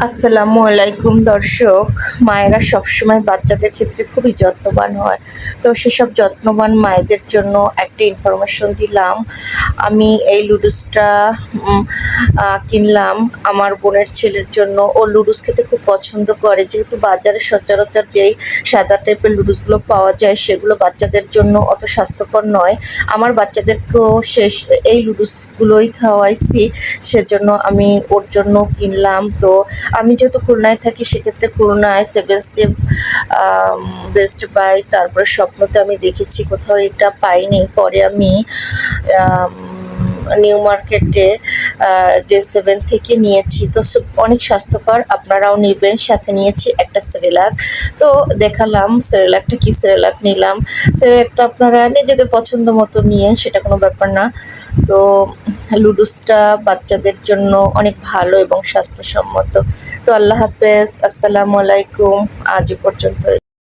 আসসালামু আলাইকুম দর্শক। মায়েরা সবসময় বাচ্চাদের ক্ষেত্রে খুবই যত্নবান হয়। তো সেসব যত্নবান মায়েদের জন্য একটা ইনফরমেশন দিলাম। আমি এই লুডুসটা কিনলাম আমার বোনের ছেলের জন্য। ও লুডুস খেতে খুব পছন্দ করে, যেহেতু বাজারে সচরাচর যেই সাদা টাইপের লুডুসগুলো পাওয়া যায় সেগুলো বাচ্চাদের জন্য অত স্বাস্থ্যকর নয়। আমার বাচ্চাদেরকেও এই লুডুসগুলোই খাওয়াইছি, সেজন্য আমি ওর জন্য কিনলাম। তো আমি যেহেতু খুলনায় থাকি, সেক্ষেত্রে খুলনায় সেভেন স্টেপ, বেস্ট বাই, তারপরে স্বপ্নতে আমি দেখেছি, কোথাও এটা পাইনি। পরে আমি নিউ মার্কেটে ডে 7 থেকে নিয়েছি। তো অনেক স্বাস্থ্যকর, আপনারাও নেবেন। সাথে নিয়েছি একটা সেরেলাক। তো দেখালাম সেরেলাকটা কি সেরেলাক নিলাম। সেরেলাকটা আপনারা নিজেদের পছন্দ মতো নিয়ে, সেটা কোনো ব্যাপার না। তো লুডুসটা বাচ্চাদের জন্য অনেক ভালো এবং স্বাস্থ্যসম্মত। তো আল্লাহ হাফেজ, আসসালামু আলাইকুম, আজ পর্যন্ত।